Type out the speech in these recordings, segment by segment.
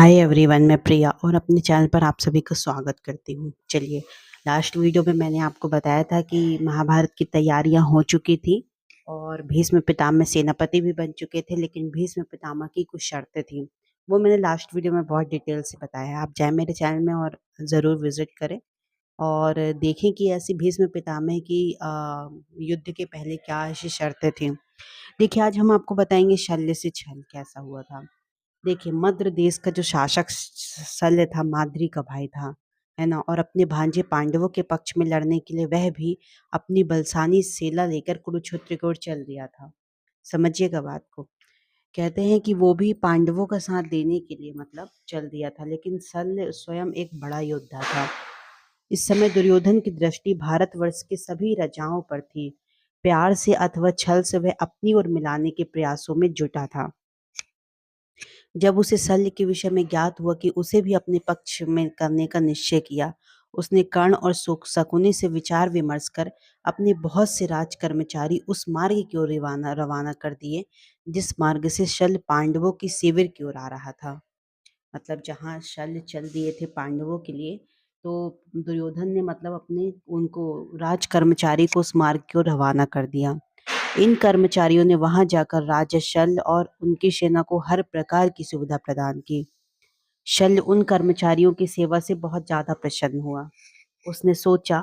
Hi everyone, मैं प्रिया और अपने चैनल पर आप सभी का स्वागत करती हूँ। चलिए, लास्ट वीडियो में मैंने आपको बताया था कि महाभारत की तैयारियां हो चुकी थी और भीष्म पितामह सेनापति भी बन चुके थे, लेकिन भीष्म पितामह की कुछ शर्तें थी। वो मैंने लास्ट वीडियो में बहुत डिटेल से बताया है। आप जाए मेरे चैनल में और ज़रूर विजिट करें और देखें कि ऐसी भीष्म पितामह की युद्ध के पहले क्या ऐसी शर्तें थी। देखिए, आज हम आपको बताएंगे शल्य से छल कैसा हुआ था। देखिए, मद्र देश का जो शासक शल्य था, माद्री का भाई था, है ना? और अपने भांजे पांडवों के पक्ष में लड़ने के लिए वह भी अपनी बलसानी सेना लेकर कुरुक्षेत्र की ओर चल दिया था। समझिएगा बात को। कहते हैं कि वो भी पांडवों का साथ देने के लिए मतलब चल दिया था, लेकिन शल्य स्वयं एक बड़ा योद्धा था। इस समय दुर्योधन की दृष्टि भारतवर्ष के सभी राजाओं पर थी। प्यार से अथवा छल से वह अपनी ओर मिलाने के प्रयासों में जुटा था। जब उसे शल्य के विषय में ज्ञात हुआ कि उसे भी अपने पक्ष में करने का निश्चय किया, उसने कर्ण और शकुनि से विचार विमर्श कर अपने बहुत से राज कर्मचारी उस मार्ग की ओर रवाना रवाना कर दिए, जिस मार्ग से शल्य पांडवों की शिविर की ओर आ रहा था। मतलब जहाँ शल्य चल दिए थे पांडवों के लिए, तो दुर्योधन ने मतलब अपने उनको राज कर्मचारी को उस मार्ग की ओर रवाना कर दिया। इन कर्मचारियों ने वहां जाकर राजा शल्य और उनकी सेना को हर प्रकार की सुविधा प्रदान की। शल्य उन कर्मचारियों की सेवा से बहुत ज्यादा प्रसन्न हुआ। उसने सोचा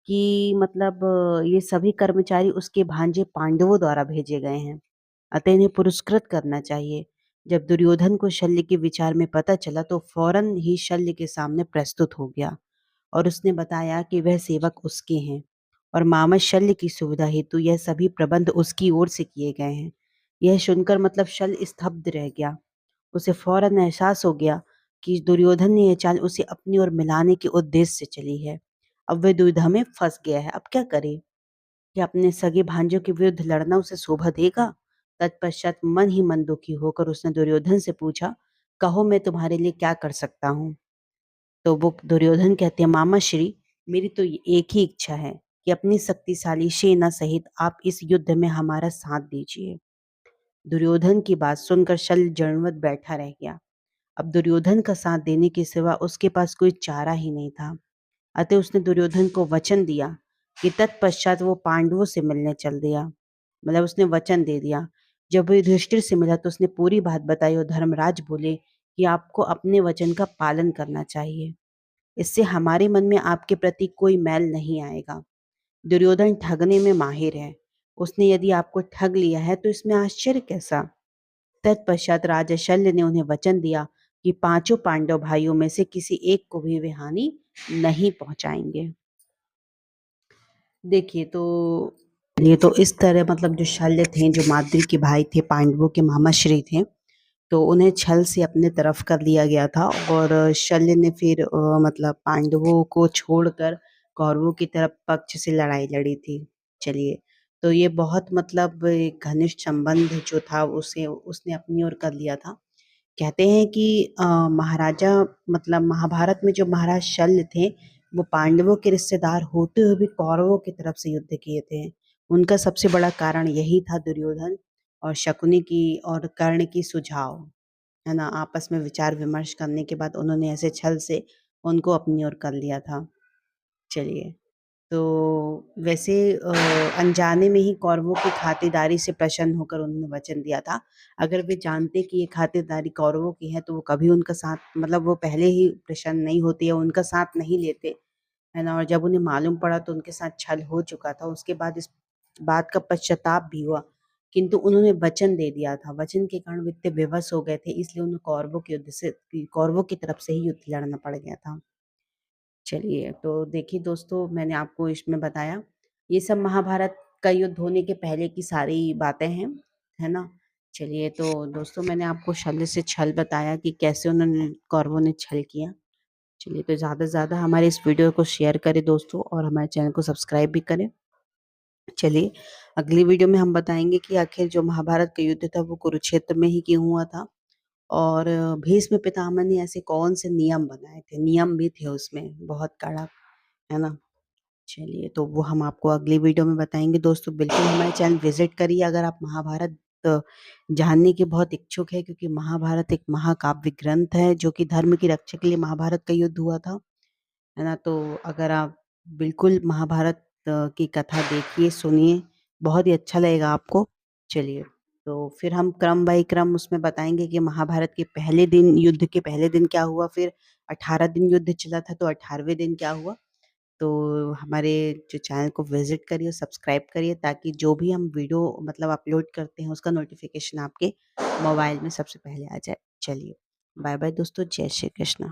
कि मतलब ये सभी कर्मचारी उसके भांजे पांडवों द्वारा भेजे गए हैं, अतः इन्हें पुरस्कृत करना चाहिए। जब दुर्योधन को शल्य के विचार में पता चला तो फौरन ही शल्य के सामने प्रस्तुत हो गया और उसने बताया कि वह सेवक उसके हैं और मामा शल्य की सुविधा हेतु यह सभी प्रबंध उसकी ओर से किए गए हैं। यह सुनकर मतलब शल्य स्तब्ध रह गया। उसे फौरन एहसास हो गया कि दुर्योधन ने यह चाल उसे अपनी ओर मिलाने के उद्देश्य से चली है। अब वह दुविधा में फंस गया है। अब क्या करे? क्या अपने सगे भांजों के विरुद्ध लड़ना उसे शोभा देगा? तत्पश्चात मन ही मन दुखी होकर उसने दुर्योधन से पूछा, कहो मैं तुम्हारे लिए क्या कर सकता हूँ? तो वो दुर्योधन कहते हैं, मामा श्री, मेरी तो एक ही इच्छा है कि अपनी शक्तिशाली सेना सहित आप इस युद्ध में हमारा साथ दीजिए। दुर्योधन की बात सुनकर शल्य जड़वत बैठा रह गया। अब दुर्योधन का साथ देने के सिवा उसके पास कोई चारा ही नहीं था। अतः उसने दुर्योधन को वचन दिया कि तत्पश्चात वो पांडवों से मिलने चल दिया। मतलब उसने वचन दे दिया। जब वो युधिष्ठिर से मिला तो उसने पूरी बात बताई और धर्मराज बोले कि आपको अपने वचन का पालन करना चाहिए। इससे हमारे मन में आपके प्रति कोई मैल नहीं आएगा। दुर्योधन ठगने में माहिर है। उसने यदि आपको ठग लिया है तो इसमें आश्चर्य कैसा? तत्पश्चात राजा शल्य ने उन्हें वचन दिया कि पांचों पांडव भाइयों में से किसी एक को भी वे हानि नहीं पहुंचाएंगे। देखिए, तो ये तो इस तरह मतलब जो शल्य थे, जो माद्री के भाई थे, पांडवों के मामाश्री थे, तो उन्हें छल से अपने तरफ कर लिया गया था और शल्य ने फिर मतलब पांडवों को छोड़कर कौरवों की तरफ पक्ष से लड़ाई लड़ी थी। चलिए, तो ये बहुत मतलब एक घनिष्ठ संबंध जो था उसे उसने अपनी ओर कर लिया था। कहते हैं कि महाराजा मतलब महाभारत में जो महाराज शल्य थे, वो पांडवों के रिश्तेदार होते हुए भी कौरवों की तरफ से युद्ध किए थे। उनका सबसे बड़ा कारण यही था दुर्योधन और शकुनी की और कर्ण की सुझाव, है ना? आपस में विचार विमर्श करने के बाद उन्होंने ऐसे छल से उनको अपनी ओर कर लिया था। चलिए, तो वैसे अनजाने में ही कौरवों की खातिरदारी से प्रसन्न होकर उन्होंने वचन दिया था। अगर वे जानते कि ये खातिरदारी कौरवों की है तो वो कभी उनका साथ मतलब वो पहले ही प्रसन्न नहीं होते या उनका साथ नहीं लेते, है ना? और जब उन्हें मालूम पड़ा तो उनके साथ छल हो चुका था। उसके बाद इस बात का पश्चाताप भी हुआ, किंतु उन्होंने वचन दे दिया था। वचन के कारण वे इतने विवश हो गए थे, इसलिए उन्हें कौरवों की तरफ से ही युद्ध लड़ना पड़ गया था। चलिए, तो देखिए दोस्तों, मैंने आपको इसमें बताया, ये सब महाभारत का युद्ध होने के पहले की सारी बातें हैं, है ना? चलिए, तो दोस्तों मैंने आपको शल्य से छल बताया कि कैसे उन्होंने कौरवों ने छल किया। चलिए, तो ज़्यादा से ज़्यादा हमारे इस वीडियो को शेयर करें दोस्तों और हमारे चैनल को सब्सक्राइब भी करें। चलिए, अगली वीडियो में हम बताएँगे कि आखिर जो महाभारत का युद्ध था वो कुरुक्षेत्र में ही क्यों हुआ था और भीष्म पितामह ने ऐसे कौन से नियम बनाए थे, नियम भी थे उसमें बहुत कड़क, है ना? चलिए, तो वो हम आपको अगली वीडियो में बताएँगे दोस्तों। बिल्कुल हमारे चैनल विज़िट करिए अगर आप महाभारत जानने के बहुत इच्छुक हैं, क्योंकि महाभारत एक महाकाव्य ग्रंथ है जो कि धर्म की रक्षा के लिए महाभारत का युद्ध हुआ था, है ना? तो अगर आप बिल्कुल महाभारत की कथा देखिए, सुनिए, बहुत ही अच्छा लगेगा आपको। चलिए, तो फिर हम क्रम बाई क्रम उसमें बताएँगे कि महाभारत के पहले दिन, युद्ध के पहले दिन क्या हुआ, फिर 18 दिन युद्ध चला था तो 18वें दिन क्या हुआ। तो हमारे जो चैनल को विज़िट करिए, सब्सक्राइब करिए, ताकि जो भी हम वीडियो मतलब अपलोड करते हैं उसका नोटिफ़िकेशन आपके मोबाइल में सबसे पहले आ जाए। चलिए, बाय-बाय दोस्तों, जय श्री कृष्ण।